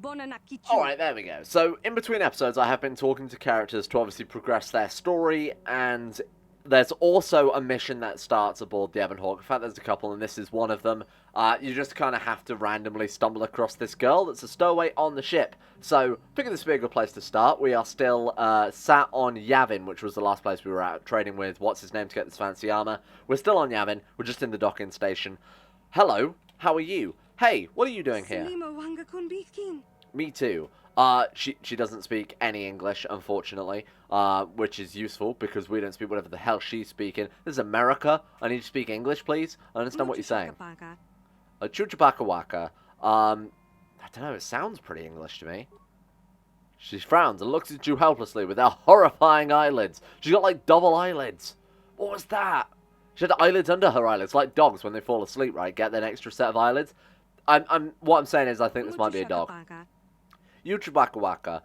Alright, there we go. So, in between episodes, I have been talking to characters to obviously progress their story, and there's also a mission that starts aboard the Overhaul. In fact, there's a couple, and this is one of them. You just kind of have to randomly stumble across this girl that's a stowaway on the ship. So, figure this would be a good place to start. We are still sat on Yavin, which was the last place we were at, trading with what's-his-name to get this fancy armor. We're still on Yavin. We're just in the docking station. Hello, how are you? Hey, what are you doing here? Me too. She doesn't speak any English, unfortunately, which is useful because we don't speak whatever the hell she's speaking. This is America. I need to speak English, please. I understand what you're saying. Chuchapaka waka. I don't know, it sounds pretty English to me. She frowns and looks at you helplessly with her horrifying eyelids. She's got, like, double eyelids. What was that? She had eyelids under her eyelids, like dogs when they fall asleep, right? Get an extra set of eyelids. What I'm saying is I think this might be a dog. You Chewbacca Waka.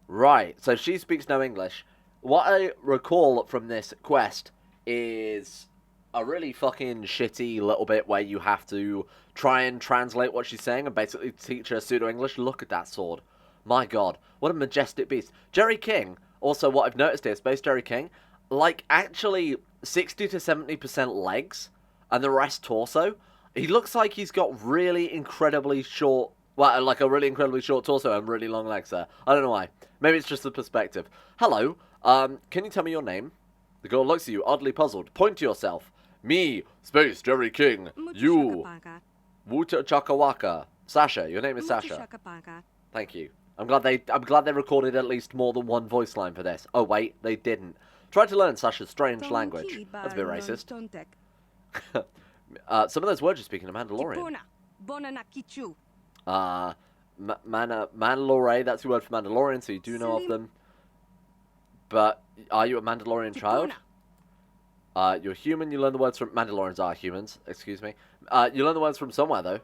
Right, so she speaks no English. What I recall from this quest is a really fucking shitty little bit where you have to try and translate what she's saying and basically teach her pseudo-English. Look at that sword. My god, what a majestic beast. Jerry King, also what I've noticed here, Space Jerry King, like actually 60 to 70% legs and the rest torso. He looks like he's got really incredibly short, well, like a really incredibly short torso and really long legs there. I don't know why. Maybe it's just the perspective. Hello, can you tell me your name? The girl looks at you, oddly puzzled. Point to yourself. Me, Space Jerry King. You, Wuta Chakawaka. Sasha, your name is Sasha. Thank you. I'm glad they recorded at least more than one voice line for this. Oh wait, they didn't. Try to learn Sasha's strange language. That's a bit racist. Some of those words you're speaking are Mandalorian. Mandalore, that's the word for Mandalorian, so you do know of them. But are you a Mandalorian child? You're human, you learn the words from... Mandalorians are humans, excuse me. You learn the words from somewhere, though.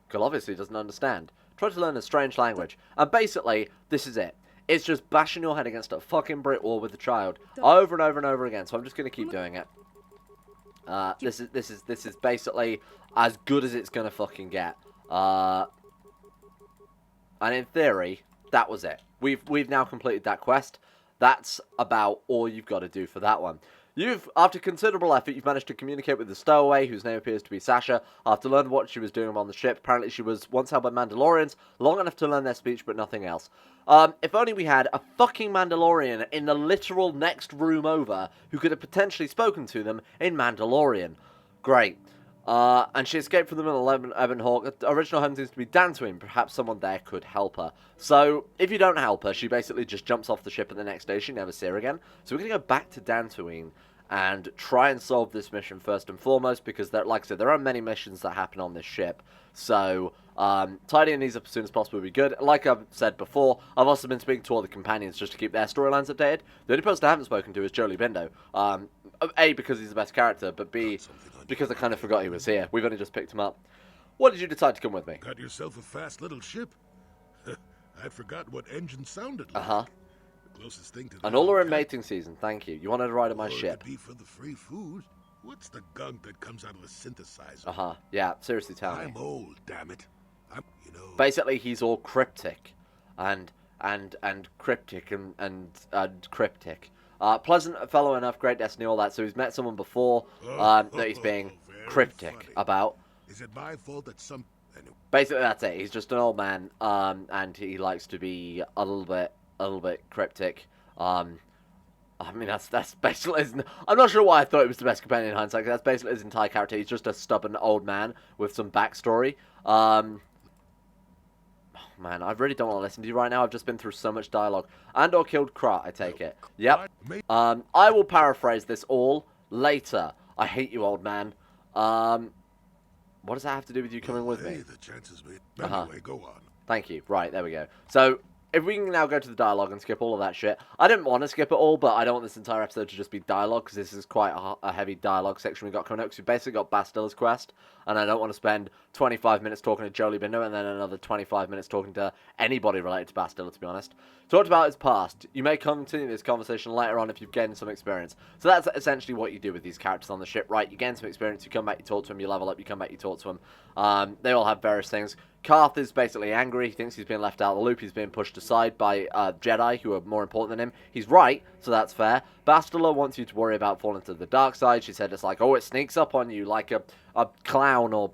Girl obviously doesn't understand. Try to learn a strange language. And basically, this is it. It's just bashing your head against a fucking brick wall with the child. Over and over and over again, so I'm just going to keep doing it. This is basically as good as it's gonna fucking get. And in theory, that was it. We've now completed that quest. That's about all you've got to do for that one. After considerable effort, you've managed to communicate with the stowaway, whose name appears to be Sasha, after learning what she was doing on the ship. Apparently she was once held by Mandalorians, long enough to learn their speech, but nothing else. If only we had a fucking Mandalorian in the literal next room over, who could have potentially spoken to them in Mandalorian. Great. And she escaped from them in Overhaul. The original home seems to be Dantooine. Perhaps someone there could help her. So, if you don't help her, she basically just jumps off the ship at the next station, never see her again. So we're going to go back to Dantooine and try and solve this mission first and foremost, because, like I said, there are many missions that happen on this ship. So, tidying these up as soon as possible would be good. Like I've said before, I've also been speaking to all the companions just to keep their storylines updated. The only person I haven't spoken to is Jolee Bindo. A, because he's the best character, but B, because I kind of forgot he was here. We've only just picked him up. What did you decide to come with me? Got yourself a fast little ship? I'd forgotten what engine sounded like. Uh-huh. The closest thing to And all are in mating season, thank you. You wanted to ride on my ship. Be for the free food. What's the gunk that comes out of a synthesizer? Uh-huh. Yeah, seriously tell me. I'm old, damn it. Basically, he's all cryptic. And cryptic and cryptic. Pleasant fellow enough, great destiny, all that. So he's met someone before that he's being cryptic funny. about. Is it my fault that some... Basically, that's it. He's just an old man, and he likes to be a little bit cryptic. I mean, that's basically... I'm not sure why I thought it was the best companion in hindsight, 'cause that's basically his entire character. He's just a stubborn old man with some backstory. Oh, man, I really don't want to listen to you right now. I've just been through so much dialogue. Andor killed Carth, I take it. Yep. I will paraphrase this all later. I hate you, old man. What does that have to do with you coming with me? The chances may... Anyway, go on. Thank you. Right, there we go. So, if we can now go to the dialogue and skip all of that shit. I didn't want to skip it all, but I don't want this entire episode to just be dialogue, because this is quite a heavy dialogue section we got coming up, because we basically got Bastila's quest, and I don't want to spend 25 minutes talking to Jolee Bindo, and then another 25 minutes talking to anybody related to Bastila, to be honest. Talked about his past. You may continue this conversation later on if you've gained some experience. So that's essentially what you do with these characters on the ship, right? You gain some experience, you come back, you talk to them, you level up, you come back, you talk to them. They all have various things. Carth is basically angry. He thinks he's been left out of the loop. He's being pushed aside by Jedi who are more important than him. He's right, so that's fair. Bastila wants you to worry about falling to the dark side. She said it's like, oh, it sneaks up on you like a clown or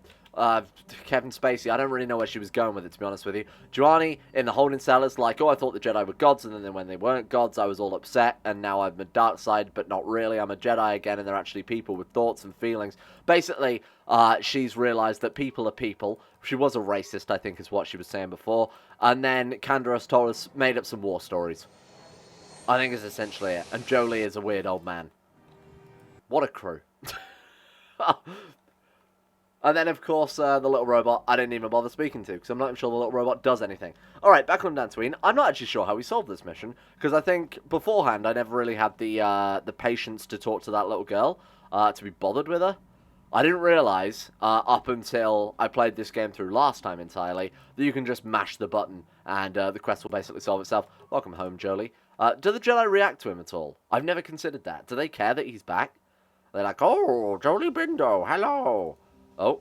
Kevin Spacey. I don't really know where she was going with it, to be honest with you. Juhani in the holding cell is like, oh, I thought the Jedi were gods, and then when they weren't gods, I was all upset, and now I'm a dark side, but not really. I'm a Jedi again, and they're actually people with thoughts and feelings. Basically, she's realized that people are people. She was a racist, I think, is what she was saying before. And then Canderous told us, made up some war stories. I think is essentially it. And Jolee is a weird old man. What a crew. And then, of course, the little robot I didn't even bother speaking to, because I'm not even sure the little robot does anything. Alright, back on Dantooine. I'm not actually sure how we solved this mission, because I think beforehand I never really had the patience to talk to that little girl, to be bothered with her. I didn't realise, up until I played this game through last time entirely, that you can just mash the button, and the quest will basically solve itself. Welcome home, Jolee. Do the Jedi react to him at all? I've never considered that. Do they care that he's back? They're like, oh, Jolee Bindo, hello. Oh.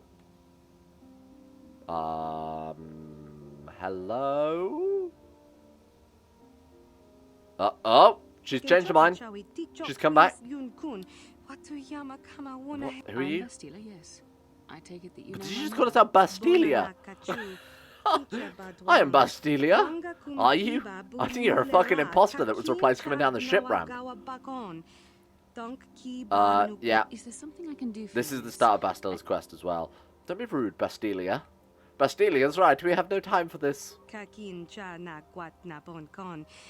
Hello? Oh, she's changed her mind. She's come back. What? Who are you? Bastila, yes. I take it that you Did you just call us out Bastila? I am Bastila. Are you? I think you're a fucking imposter that was replaced coming down the ship ramp. Yeah. Is there something I can do for This you? is the start of Bastila's quest as well. Don't be rude, Bastila. Bastilia's right, we have no time for this.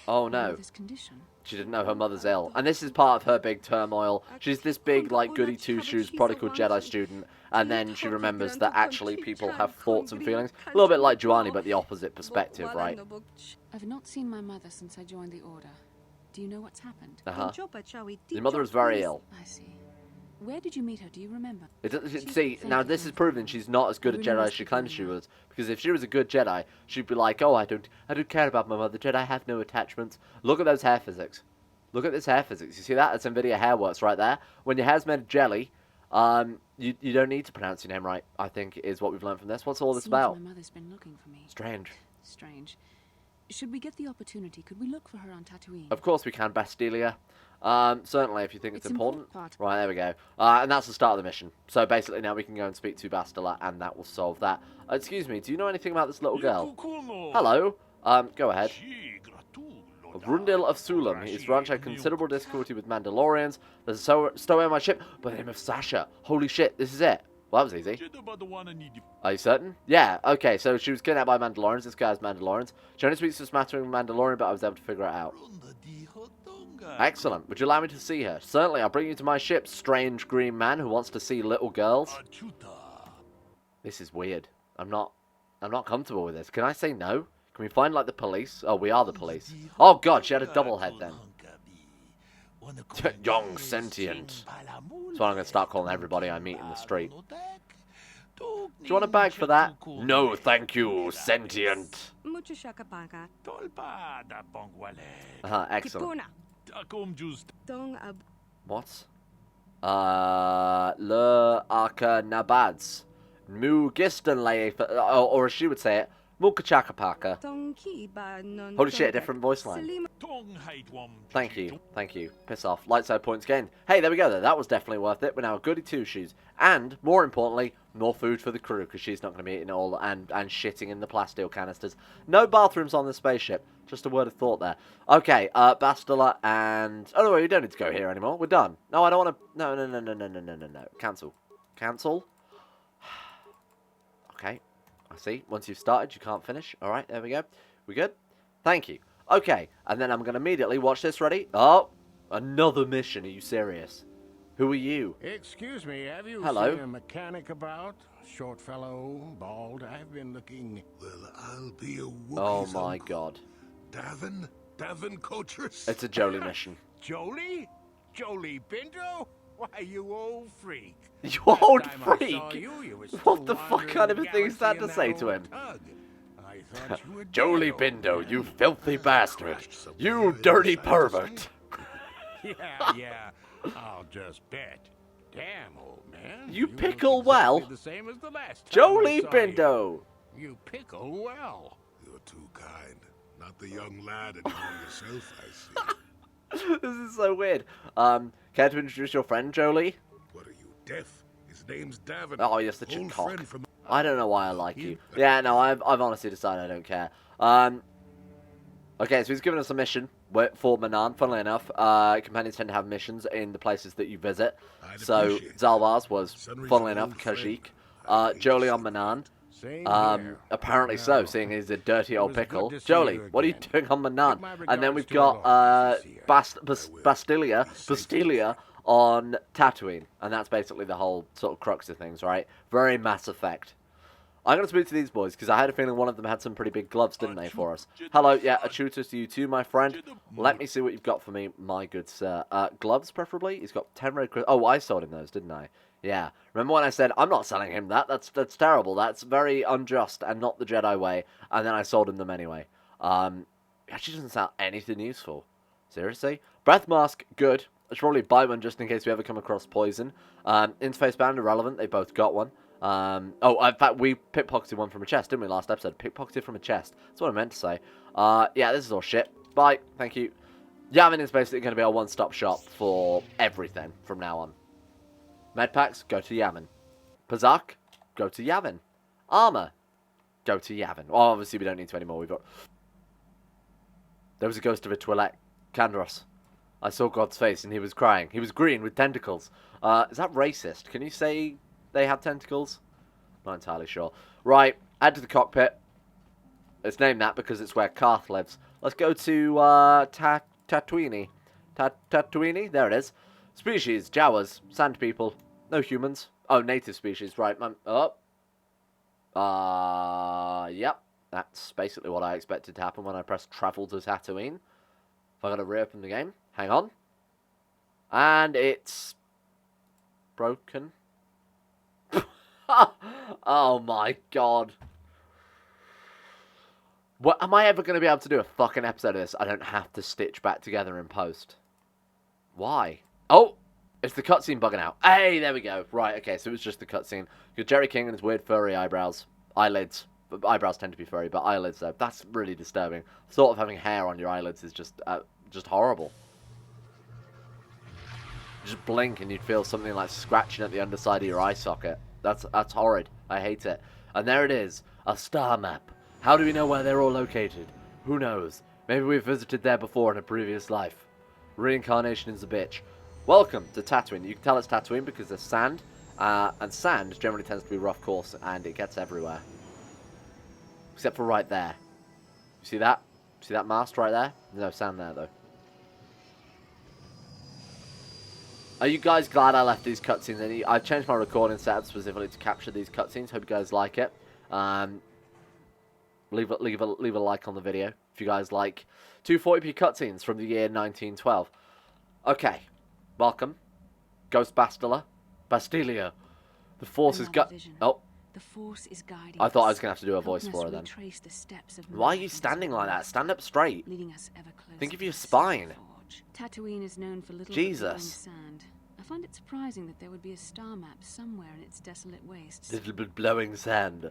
Oh no. This condition. She didn't know her mother's ill. And this is part of her big turmoil. She's this big, like, goody two-shoes, prodigal Jedi student. And then she remembers that actually people have thoughts and feelings. A little bit like Juhani, but the opposite perspective, right? I've not seen my mother since I joined the Order. Do you know what's happened? Your mother is very ill. I see. Where did you meet her? Do you remember? See, now this is proving she's not as good a Jedi as she claims she was. Because if she was a good Jedi, she'd be like, oh, I don't care about my mother. Jedi have no attachments. Look at those hair physics. Look at this hair physics. You see that? That's NVIDIA hair works right there. When your hair's made of jelly, you don't need to pronounce your name right, I think, is what we've learned from this. What's all this about? My mother's been looking for me. Strange. Strange. Should we get the opportunity, could we look for her on Tatooine? Of course we can, Bastila. Certainly, if you think it's important. Part. Right, there we go. And that's the start of the mission. So basically now we can go and speak to Bastila, and that will solve that. Excuse me, do you know anything about this little girl? Hello. Go ahead. Rundil of Sulam. His ranch had considerable difficulty with Mandalorians. There's a stowaway on my ship by the name of Sasha. Holy shit, this is it. Well, that was easy. Are you certain? Yeah, okay, so she was kidnapped by Mandalorians. This guy's Mandalorians. She only speaks a smattering of Mandalorian, but I was able to figure it out. Excellent. Would you allow me to see her? Certainly, I'll bring you to my ship, strange green man who wants to see little girls. This is weird. I'm not comfortable with this. Can I say no? Can we find, like, the police? Oh, we are the police. Oh, God, she had a double head then. Young sentient. That's what I'm going to start calling everybody I meet in the street. Do you want a bag for that? No, thank you, sentient. Excellent. What? Le Arca Nabads. Mugistan or as she would say it, Mulkachakapaka. Holy shit, a different voice line. Thank you, thank you. Piss off. Lightsaber points gained. Hey, there we go. That was definitely worth it. We're now goody two-shoes. And, more importantly, more food for the crew, because she's not going to be eating it all and shitting in the plasteel canisters. No bathrooms on the spaceship. Just a word of thought there. Okay, Bastila and... Oh, no, you don't need to go here anymore. We're done. No, I don't want to... No. Cancel. Cancel? Okay. I see. Once you've started, you can't finish. All right, there we go. We good? Thank you. Okay, and then I'm going to immediately watch this. Ready? Oh, another mission. Are you serious? Who are you? Excuse me, have you Hello? seen a mechanic about? Short fellow, bald. I've been looking. Well, I'll be a Wookiee's Oh my uncle. god. Davin Coaches. It's a Jolee mission. Jolee? Jolee Bindo? Why, you old freak. You old Last time I freak! saw you, you were What still the fuck wandering kind of the a thing is that to galaxy say in to that him? old tug. I thought you were Jolee dead, Bindo, old you man. filthy bastard. You dirty pervert. Yeah. I'll just bet. Damn, old man. You look pickle exactly well. the same as the last time I Jolee saw you. Bindo. You pickle well. You're too kind. Not the young lad and you yourself, I see. This is so weird. Care to introduce your friend, Jolee? What are you, deaf? His name's Davin. Oh, you're such a Old cock. friend from... I don't know why I like you. Yeah, no, I've honestly decided I don't care. Okay, so he's given us a mission for Manaan. Funnily enough, companions tend to have missions in the places that you visit. So Zaalbar's was, funnily enough, Kashyyyk. Jolee on Manaan. Apparently so, seeing he's a dirty old pickle. Jolee, what are you doing on Manaan? And then we've got Bastila on Tatooine. And that's basically the whole sort of crux of things, right? Very Mass Effect. I'm going to speak to these boys, because I had a feeling one of them had some pretty big gloves, didn't they, for us? Hello, yeah, a tutor to you too, my friend. Let me see what you've got for me, my good sir. Gloves, preferably? He's got 10 red crystals. Oh, I sold him those, didn't I? Yeah. Remember when I said, I'm not selling him that? That's terrible. That's very unjust and not the Jedi way. And then I sold him them anyway. He actually doesn't sound anything useful. Seriously? Breath mask, good. I should probably buy one just in case we ever come across poison. Interface band, irrelevant. They both got one. Oh, in fact, we pickpocketed one from a chest, didn't we, last episode? Pickpocketed from a chest. That's what I meant to say. Yeah, this is all shit. Bye. Thank you. Yavin is basically going to be our one-stop shop for everything from now on. Medpacks, go to Yavin. Pazak, go to Yavin. Armor, go to Yavin. Well, obviously we don't need to anymore. We've got... There was a ghost of a Twi'lek. Canderous. I saw God's face and he was crying. He was green with tentacles. Is that racist? Can you say they have tentacles? Not entirely sure. Right, add to the cockpit. Let's name that because it's where Carth lives. Let's go to Tatooine. Tatooine? There it is. Species, Jawas, sand people, no humans. Oh, native species, right. Yep. That's basically what I expected to happen when I pressed travel to Tatooine. If I gotta reopen the game, hang on. And it's broken. Oh my god. What, am I ever going to be able to do a fucking episode of this? I don't have to stitch back together in post. Why? Oh! It's the cutscene bugging out. Hey, there we go. Right, okay, so it was just the cutscene. Because Jerry King and his weird furry eyebrows. Eyelids. Eyebrows tend to be furry, but eyelids, though. That's really disturbing. The thought of having hair on your eyelids is just horrible. Just blink and you'd feel something like scratching at the underside of your eye socket. That's horrid. I hate it. And there it is. A star map. How do we know where they're all located? Who knows? Maybe we've visited there before in a previous life. Reincarnation is a bitch. Welcome to Tatooine. You can tell it's Tatooine because there's sand. And sand generally tends to be rough course and it gets everywhere. Except for right there. You see that? See that mast right there? No sand there though. Are you guys glad I left these cutscenes in? I changed my recording setup specifically to capture these cutscenes. Hope you guys like it. Leave a like on the video if you guys like 240p cutscenes from the year 1912. Okay, welcome, Ghost Bastila. The Force is Oh, the Force is guiding. I thought I was gonna have to do a voice for her then. Why are you standing like that? Stand up straight. Leading us ever closer. Think of your spine. Tatooine is known for little Jesus. Sand. I find it surprising that there would be a star map somewhere in its desolate wastes. Little bit blowing sand.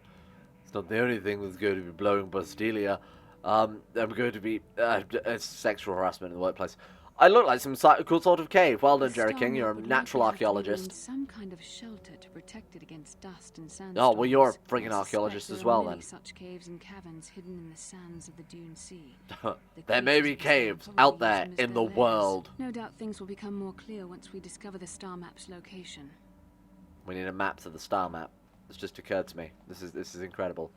It's not the only thing that's going to be blowing Bastila. I'm going to be sexual harassment in the workplace. I look like some cool sort of cave. Well done, Jerry King. You're a natural archaeologist. Some kind of shelter to protect it against dust and sand. Oh, well, you're a friggin' archaeologist as well, then. Such caves and caverns hidden in the sands of the Dune Sea. There may be caves out there in the world. No doubt things will become more clear once we discover the star map's location. We need a map to the star map. It's just occurred to me. This is incredible.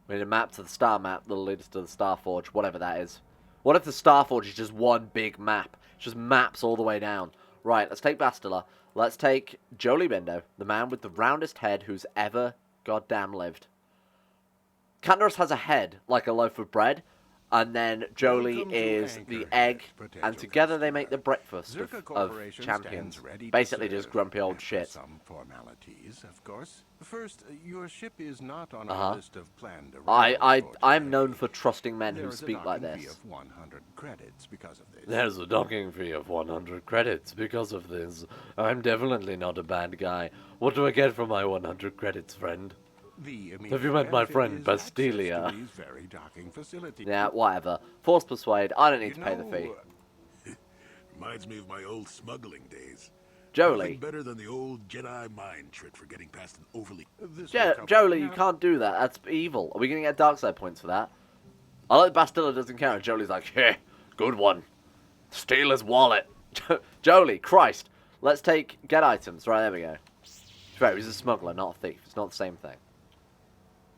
We need a map to the star map that'll lead us to the Star Forge, whatever that is. What if the Star Forge is just one big map? It's just maps all the way down. Right, let's take Bastila. Let's take Jolee Bindo, the man with the roundest head who's ever goddamn lived. Canderous has a head like a loaf of bread, and then Jolee is the egg, and together they make the breakfast of champions. Basically just grumpy old shit. Some formalities, of course. First, your ship is not on our list of planned I'm known for trusting men who speak like this. There's a docking fee of 100 credits because of this. There's a docking fee of 100 credits because of this. I'm definitely not a bad guy. What do I get for my 100 credits, friend? The Have you met my benefit friend is access to Bastila? these very docking facilities. Yeah, whatever. Force persuade. I don't need to pay the fee. Reminds me of my old smuggling days. Jolee. Nothing better than the old Jedi mind trick for getting past an overly... Jolee, you can't do that. That's evil. Are we going to get dark side points for that? I like Bastila doesn't care, and Jolie's like, yeah, good one. Steal his wallet. Jolee, Christ. Let's get items. Right, there we go. Right, he's a smuggler, not a thief. It's not the same thing.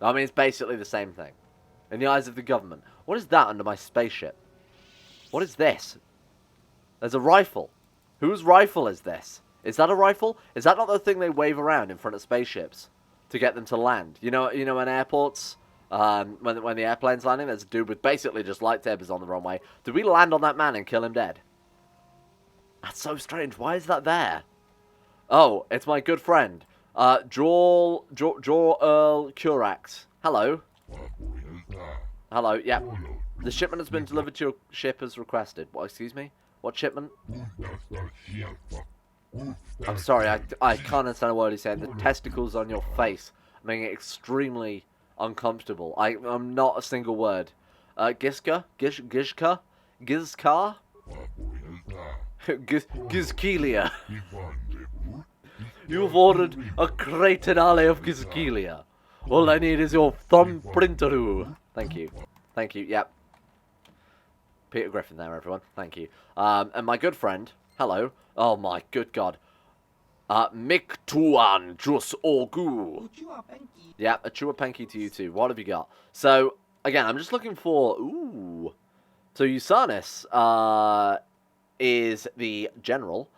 I mean, it's basically the same thing. In the eyes of the government. What is that under my spaceship? What is this? There's a rifle. Whose rifle is this? Is that a rifle? Is that not the thing they wave around in front of spaceships to get them to land? You know in airports, when the airplane's landing, there's a dude with basically just lightsabers on the runway. Did we land on that man and kill him dead? That's so strange. Why is that there? Oh, it's my good friend, Earl Curax. Hello. Hello. Yeah. The shipment has been delivered to your ship as requested. What? Excuse me? What shipment? I'm sorry, I can't understand a word he's saying. The testicles on your face are making it extremely uncomfortable. I'm not a single word. Gizka? Gizka? Gizkelia. You've ordered a Kratenale of Gizkelia. All I need is your thumbprinteroo. Thank you. Thank you, yep. Peter Griffin there, everyone. Thank you. And my good friend, hello. Oh my good god. Miktuan Jus Orgu. Yeah, a Chuapenki to you too. What have you got? So, again, I'm just looking for... Ooh. So, Usanis is the general,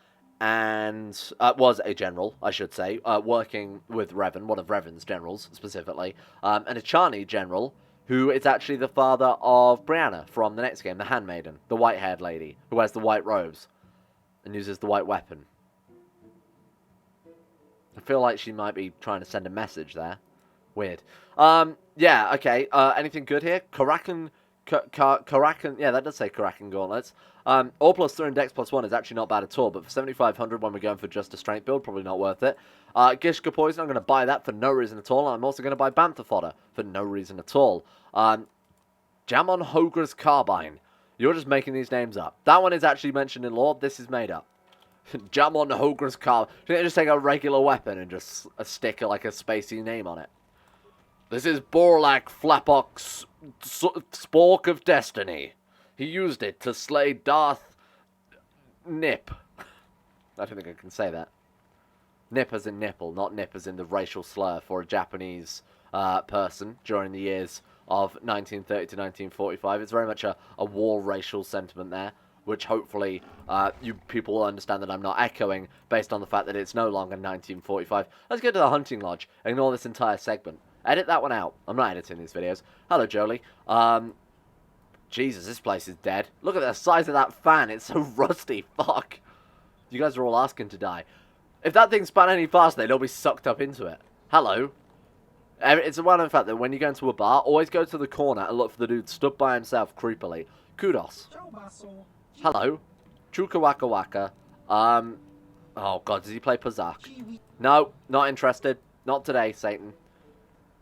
and... was a general, I should say, working with Revan, one of Revan's generals, specifically. And a Chani general, who is actually the father of Brianna from the next game, the Handmaiden, the white-haired lady, who wears the white robes and uses the white weapon. I feel like she might be trying to send a message there. Weird. Yeah, okay. Anything good here? Karakan, yeah, that does say Karakan Gauntlets. All plus 3 and Dex plus 1 is actually not bad at all, but for 7,500 when we're going for just a strength build, probably not worth it. Gishka Poison, I'm going to buy that for no reason at all. I'm also going to buy Bantha Fodder for no reason at all. Jamon Hogra's Carbine. You're just making these names up. That one is actually mentioned in lore. This is made up. Jamon Hogra's Carbine. Shouldn't they just take a regular weapon and just stick like a spacey name on it? This is Borlak Flapok's Spork of Destiny. He used it to slay Darth Nip. I don't think I can say that. Nip as in nipple, not nip as in the racial slur for a Japanese person during the years of 1930 to 1945. It's very much a war racial sentiment there, which hopefully you people will understand that I'm not echoing based on the fact that it's no longer 1945. Let's go to the hunting lodge. Ignore this entire segment. Edit that one out. I'm not editing these videos. Hello, Jolee. Jesus, this place is dead. Look at the size of that fan. It's so rusty. Fuck. You guys are all asking to die. If that thing spun any faster, they'd all be sucked up into it. Hello. It's a well-known fact that when you go into a bar, always go to the corner and look for the dude stood by himself creepily. Kudos. Hello. Chuka Waka Waka. Oh god, does he play Pazak? No, not interested. Not today, Satan.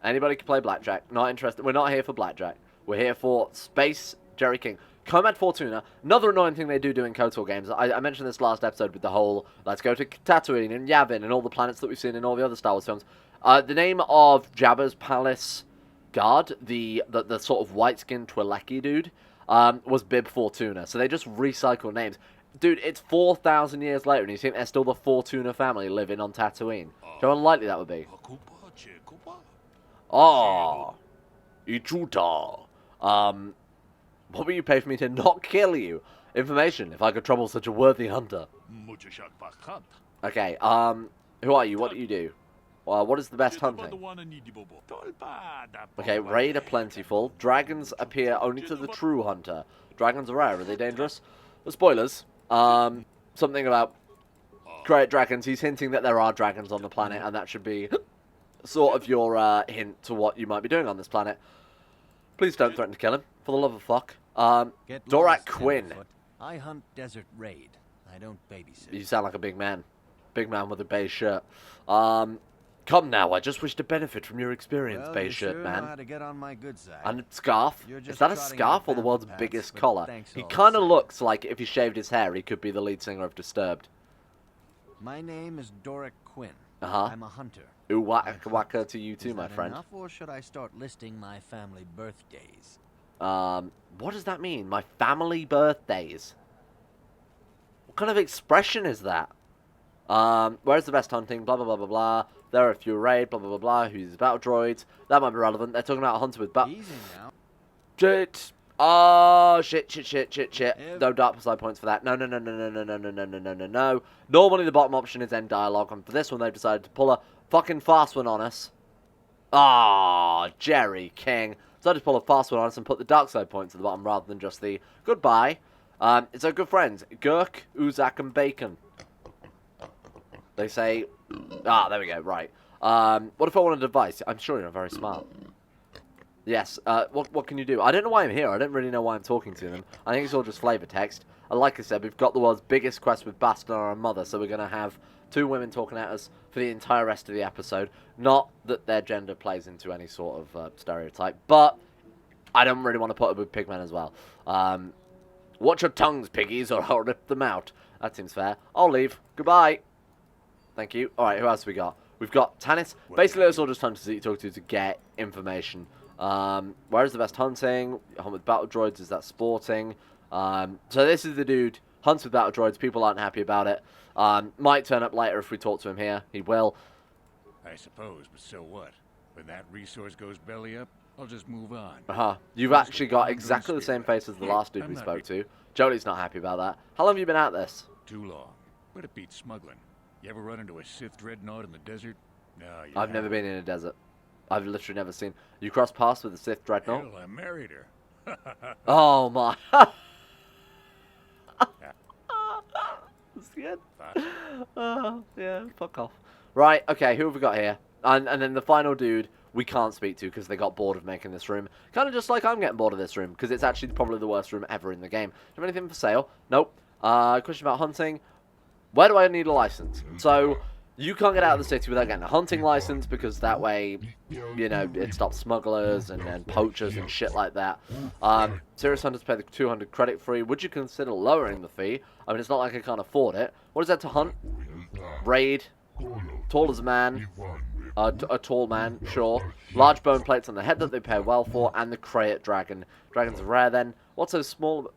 Anybody can play Blackjack. Not interested. We're not here for Blackjack. We're here for Space Jerry King. Combat Fortuna. Another annoying thing they do in KOTOR games. I mentioned this last episode with the whole let's go to Tatooine and Yavin and all the planets that we've seen in all the other Star Wars films. The name of Jabba's palace guard, the sort of white-skinned Twi'leki dude, was Bib Fortuna. So they just recycle names. Dude, it's 4,000 years later and you think they're still the Fortuna family living on Tatooine. How unlikely that would be. Oh, Ichuta. What will you pay for me to not kill you? Information, if I could trouble such a worthy hunter. Okay, who are you? What do you do? What is the best hunting? Okay, raid are plentiful. Dragons appear only to the true hunter. Dragons are rare. Are they dangerous? Spoilers. Something about great dragons. He's hinting that there are dragons on the planet, and that should be sort of your hint to what you might be doing on this planet. Please don't threaten to kill him, for the love of fuck. Dorak Quinn. I hunt desert raid. I don't babysit. You sound like a big man. Big man with a beige shirt. Come now, I just wish to benefit from your experience, Well, beige you shirt sure man. know how to get on my good side. And a scarf. You're Is just that a trotting scarf out or the world's battle biggest paths, collar? but thanks He all the kind of same. looks like if he shaved his hair, he could be the lead singer of Disturbed. My name is Doric Quinn. Uh-huh. I'm a hunter. Ooh, I waka hunt. waka to you too, Is my that friend. enough, or should I start listing my family birthdays? What does that mean? My family birthdays? What kind of expression is that? Where's the best hunting? Blah, blah, blah, blah, blah. There are a few raid, blah, blah, blah, blah. Who's battle droids? That might be relevant. They're talking about a hunter with Easy now. Shit. Oh, shit. Ev- No dark side points for that. No. Normally the bottom option is end dialogue, and for this one they've decided to pull a fucking fast one on us. Ah, Jerry King. Decided to pull a fast one on us and put the dark side points at the bottom rather than just the goodbye. It's our good friends, Gurk, Uzak, and Bacon. They say... Ah, there we go, right. What if I wanted advice? I'm sure you're very smart. Yes, what can you do? I don't know why I'm here. I don't really know why I'm talking to them. I think it's all just flavor text. And like I said, we've got the world's biggest quest with Bastila and Mother, so we're going to have two women talking at us for the entire rest of the episode. Not that their gender plays into any sort of stereotype, but I don't really want to put it with pigmen as well. Watch your tongues, piggies, or I'll rip them out. That seems fair. I'll leave. Goodbye. Thank you. Alright, who else have we got? We've got Tanis. Basically, it's all just hunters that you talk to get information. Where is the best hunting? Hunt with battle droids. Is that sporting? So this is the dude. Hunts with battle droids. People aren't happy about it. Might turn up later if we talk to him here. He will. I suppose, but so what? When that resource goes belly up, I'll just move on. You've actually got exactly the same face as the last dude we spoke to. Jolee's not happy about that. How long have you been at this? Too long. But it beats smuggling. You ever run into a Sith dreadnought in the desert? No, you I've never haven't. been in a desert. I've literally never seen. You cross paths with a Sith dreadnought? Hell, I married her. Oh my. That's good. Yeah, fuck off. Right, okay, who have we got here? And then the final dude we can't speak to because they got bored of making this room. Kind of just like I'm getting bored of this room because it's actually probably the worst room ever in the game. Do you have anything for sale? Nope. Question about hunting. Where do I need a license? So, you can't get out of the city without getting a hunting license because that way, you know, it stops smugglers and poachers and shit like that. Serious hunters pay the 200 credit fee. Would you consider lowering the fee? I mean, it's not like I can't afford it. What is that to hunt? Raid. Tall as a man. A tall man, sure. Large bone plates on the head that they pay well for, and the Krayt dragon. Dragons are rare then. What's so small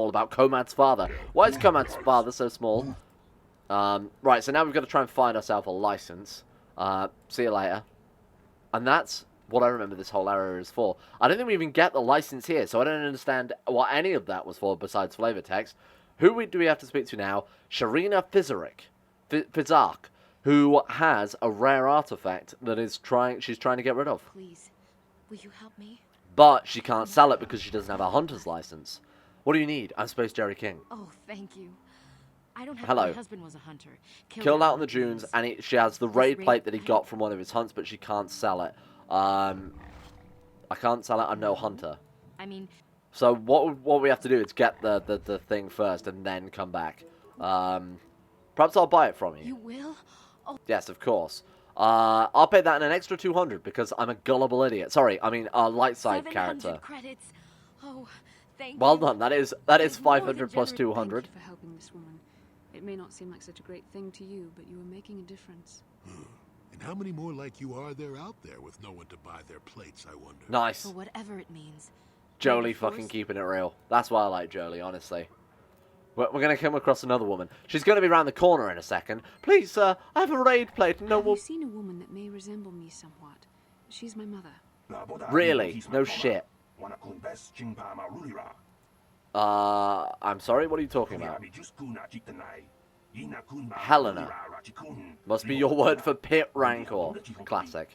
about Comad's father? Why is Comad's father so small? Right, so now we've got to try and find ourselves a license. See you later. And that's what I remember this whole area is for. I don't think we even get the license here, so I don't understand what any of that was for besides flavor text. Who do we have to speak to now? Sharina Fizark, who has a rare artifact that she's trying to get rid of. Please, will you help me? But she can't sell it because she doesn't have a hunter's license. What do you need? I'm Space Jerry King. Oh, thank you. I don't have. Hello. My husband was a hunter. Killed out on the dunes, and she has the raid plate that he got from one of his hunts, but she can't sell it. I can't sell it. I'm no hunter. I mean, So what we have to do is get the thing first and then come back. Perhaps I'll buy it from you. you will. Oh, Yes, of course. I'll pay that in an extra 200 because I'm a gullible idiot. Sorry, I mean a light side 700 character. credits. Oh, thank Well you. done. That is More than 500 plus generous. 200. Thank you for helping this woman. It may not seem like such a great thing to you, but you are making a difference. And how many more like you are there out there with no one to buy their plates, I wonder? Nice. For whatever it means. Jolee fucking keeping it real. That's why I like Jolee, honestly. We're going to come across another woman. She's going to be around the corner in a second. Please, sir, I have a raid plate. No Have more. you seen a woman that may resemble me somewhat? She's my mother. Really? No shit. I'm sorry, what are you talking about? Helena. Must be your word for pit rancor. Classic.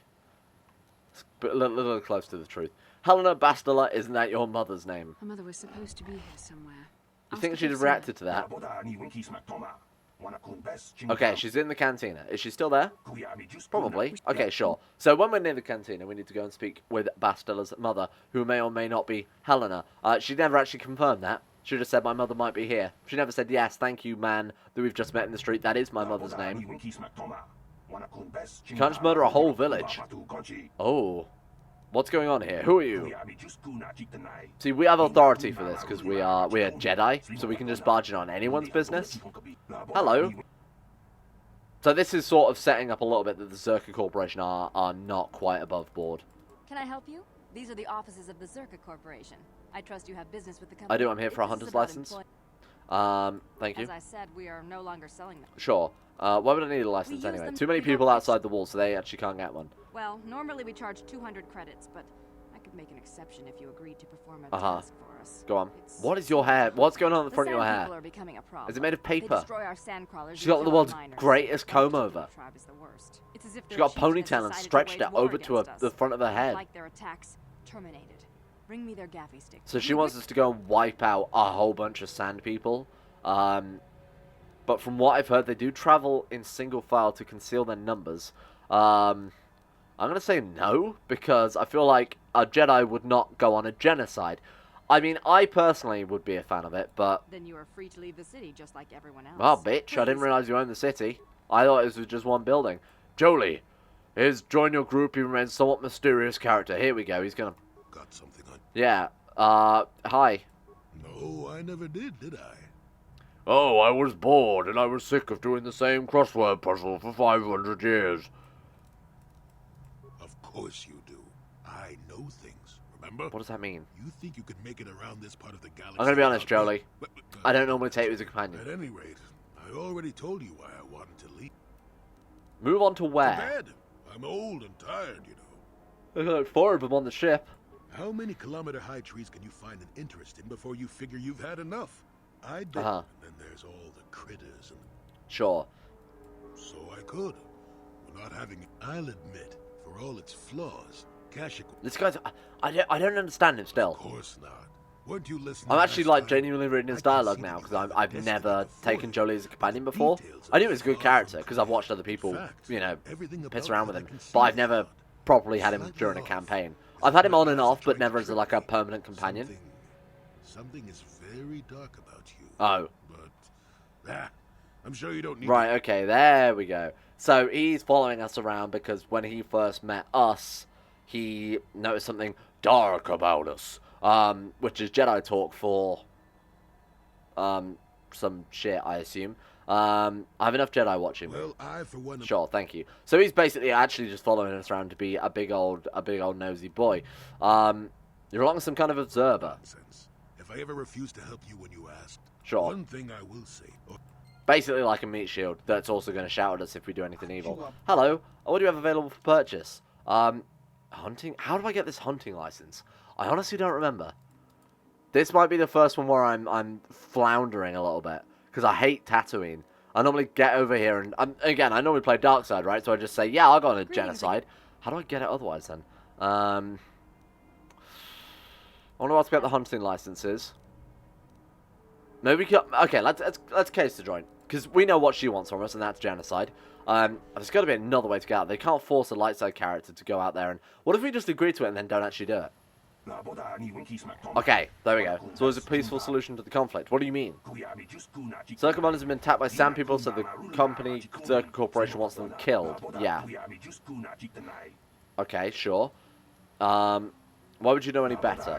But a little close to the truth. Helena Bastila, isn't that your mother's name? Her mother was supposed to be here somewhere. You think she'd have reacted to that? Okay, she's in the cantina. Is she still there? Probably. Okay, sure. So when we're near the cantina, we need to go and speak with Bastila's mother, who may or may not be Helena. She never actually confirmed that. She just said my mother might be here. She never said, yes, thank you, man, that we've just met in the street. That is my mother's name. You can't just murder a whole village. Oh. What's going on here? Who are you? See, we have authority for this because we are Jedi, so we can just barge in on anyone's business. Hello. So this is sort of setting up a little bit that the Zerka Corporation are not quite above board. Can I help you? These are the offices of the Zerka Corporation. I trust you have business with the company. I do. I'm here for a hunter's license. Thank you. As I said, we are no longer selling them. Sure. Why would I need a license anyway? Too many people outside the wall, so they actually can't get one. Well, normally we charge 200 credits, but I could make an exception if you agreed to perform a task for us. Go on. What is your hair? What's going on in the front of your hair? Are becoming a problem. Is it made of paper? She's got the world's greatest comb over. She's got a ponytail and stretched it over to the front of her head. Like their attacks terminated. Bring me their gaffy stick. So she wants us to go and wipe out a whole bunch of sand people. But from what I've heard, they do travel in single file to conceal their numbers. I'm going to say no, because I feel like a Jedi would not go on a genocide. I mean, I personally would be a fan of it, but... Then you are free to leave the city, just like everyone else. Oh, bitch, Please. I didn't realize you owned the city. I thought it was just one building. Jolee, here's join your group. He remains somewhat mysterious character. Here we go, he's going to... Got something on... Yeah, hi. No, I never did I? Oh, I was bored, and I was sick of doing the same crossword puzzle for 500 years. Of course you do. I know things, remember? What does that mean? You think you could make it around this part of the galaxy? I'm going to be honest, without Jolee. I don't normally take you as a companion. At any rate, I already told you why I wanted to leave. Move on to To where? bed. I'm old and tired, you know. There's like 4 of them on the ship. How many kilometer-high trees can you find an interest in before you figure you've had enough? I did, and then there's all the critters and... Sure. So I could. Well, not having it, I'll admit, for all its flaws, Kashyyyk... This guy's... I don't understand him still. Of course not. Weren't you listening? I'm actually, last like, time? genuinely reading his I can dialogue see now, that because you've I've invested never in taken thought. Jolee as a companion The before. details I knew of he was a good flaws character, and because I've watched other in people, fact, you know, everything piss about around him with I him. can see But I've is never flawed. properly had him Slightly during a off. campaign. I've had him on and off, but Trying never to as, like, a trick you. permanent companion. Something is very dark about you. Oh. But, I'm sure you don't need Right, okay, there we go. So he's following us around because when he first met us, he noticed something dark about us, which is Jedi talk for some shit, I assume. I have enough Jedi watching. Well, I for one. Sure, thank you. So he's basically actually just following us around to be a big old nosy boy. You're along some kind of observer. Nonsense. If I ever refuse to help you when you asked, Sure. one thing I will say. Basically like a meat shield that's also going to shout at us if we do anything evil. Hello, what do you have available for purchase? Hunting? How do I get this hunting license? I honestly don't remember. This might be the first one where I'm floundering a little bit, because I hate Tatooine. I normally get over here and, again, I normally play Dark Side, right? So I just say, yeah, I'll go on a genocide. How do I get it otherwise then? I wonder what to get the hunting licenses. Maybe we can... Okay, let's case the joint. Because we know what she wants from us, and that's genocide. There's got to be another way to get out. They can't force a light side character to go out there. And what if we just agree to it and then don't actually do it? Okay, there we go. So there's a peaceful solution to the conflict. What do you mean? Circumvent has been attacked by sand people, so the company, Zerka Corporation, wants them killed. Yeah. Okay, sure. Why would you know any better?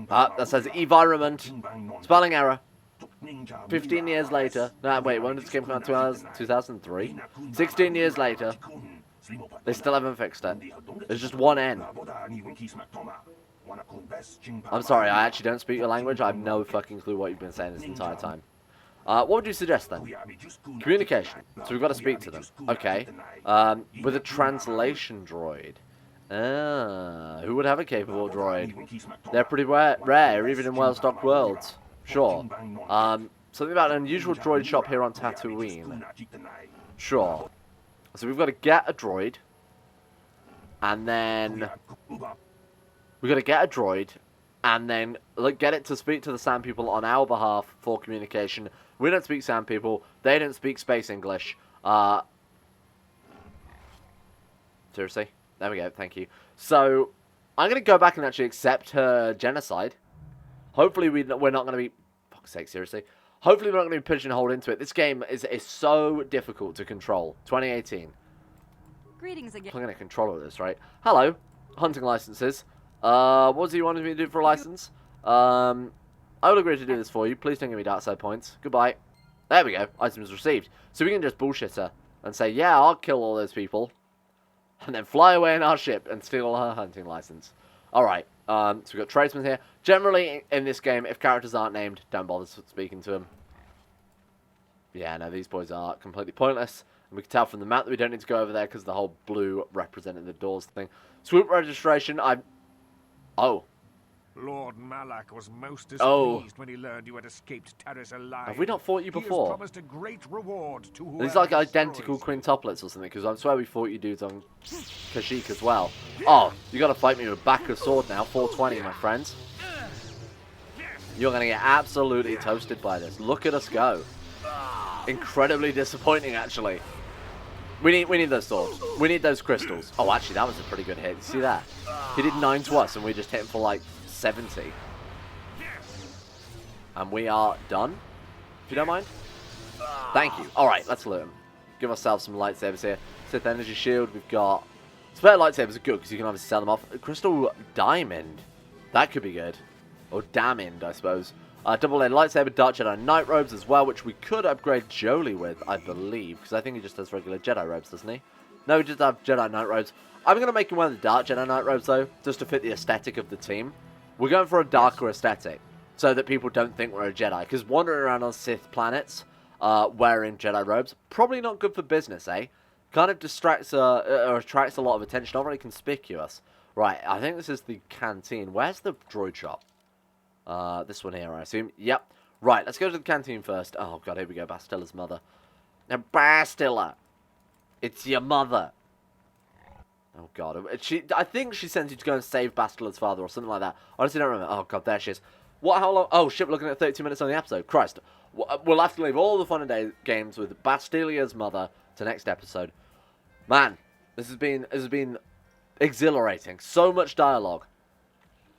That says environment. Spelling error. 15 years later. Nah, wait, when did this game come out? 2003? 16 years later. They still haven't fixed it. There's just one N. I'm sorry, I actually don't speak your language. I have no fucking clue what you've been saying this entire time. What would you suggest then? Communication. So we've got to speak to them. Okay. With a translation droid. Who would have a capable droid? They're pretty rare, even in well-stocked worlds. Sure. Something about an unusual droid shop here on Tatooine. Sure. So we've got to get a droid. And then... we've got to get a droid. And then get it to speak to the Sand People on our behalf for communication. We don't speak Sand People. They don't speak Space English. Seriously? There we go, thank you. So, I'm going to go back and actually accept her genocide. Hopefully we're not going to be... Fuck's sake, seriously. Hopefully we're not going to be pigeonholed into it. This game is so difficult to control. 2018. Greetings again. I'm going to control this, right? Hello. Hunting licenses. What do you want me to do for a license? I will agree to do this for you. Please don't give me dark side points. Goodbye. There we go. Items received. So we can just bullshit her and say, yeah, I'll kill all those people. And then fly away in our ship and steal her hunting license. Alright. So we've got tradesmen here. Generally, in this game, if characters aren't named, don't bother speaking to them. Yeah, no, these boys are completely pointless. And we can tell from the map that we don't need to go over there because the whole blue representing the doors thing. Swoop registration, Oh. Lord Malak was most displeased when he learned you had escaped Taris alive. Have we not fought you He has before? promised a great reward to whoever These are like identical destroys quintuplets or something, because I swear we fought you dudes on Kashyyyk as well. Oh, you gotta fight me with a back of sword now, 420, my friends. You're gonna get absolutely toasted by this. Look at us go. Incredibly disappointing, actually. We need those swords. We need those crystals. Oh, actually, that was a pretty good hit. You see that? He did 9 to us, and we just hit him for like 70. And we are done, if you don't mind. Thank you. Alright, let's loot him. Give ourselves some lightsabers here. Sith energy shield, we've got... Spare lightsabers are good, because you can obviously sell them off. Crystal diamond. That could be good. Or damned, I suppose. Double-layered lightsaber, Dark Jedi Knight robes as well, which we could upgrade Jolee with, I believe. Because I think he just has regular Jedi robes, doesn't he? No, he just has Jedi Knight robes. I'm going to make him wear the Dark Jedi Knight robes, though, just to fit the aesthetic of the team. We're going for a darker aesthetic, so that people don't think we're a Jedi. Because wandering around on Sith planets, wearing Jedi robes, probably not good for business, eh? Kind of distracts, or attracts a lot of attention, not very conspicuous. Right, I think this is the canteen. Where's the droid shop? This one here, I assume. Yep. Right, let's go to the canteen first. Oh, God, here we go. Bastila's mother. Now, Bastila. It's your mother. Oh, God. I think she sent you to go and save Bastila's father or something like that. Honestly, don't remember. Oh, God, there she is. How long? Oh, shit, we're looking at 32 minutes on the episode. Christ. We'll have to leave all the fun and day games with Bastila's mother to next episode. Man, this has been exhilarating. So much dialogue.